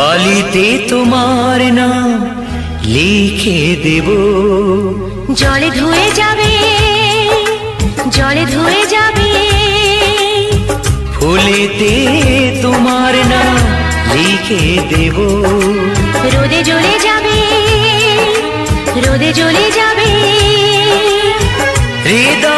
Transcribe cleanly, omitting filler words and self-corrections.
বালিতে তোমার নাম লিখে দেব। জলে ধুয়ে যাবে, জলে ধুয়ে যাবে, ফুলেতে তোমার নাম লিখে দেব। রোদে জ্বলে যাবে, রোদে জ্বলে যাবে, হৃদয়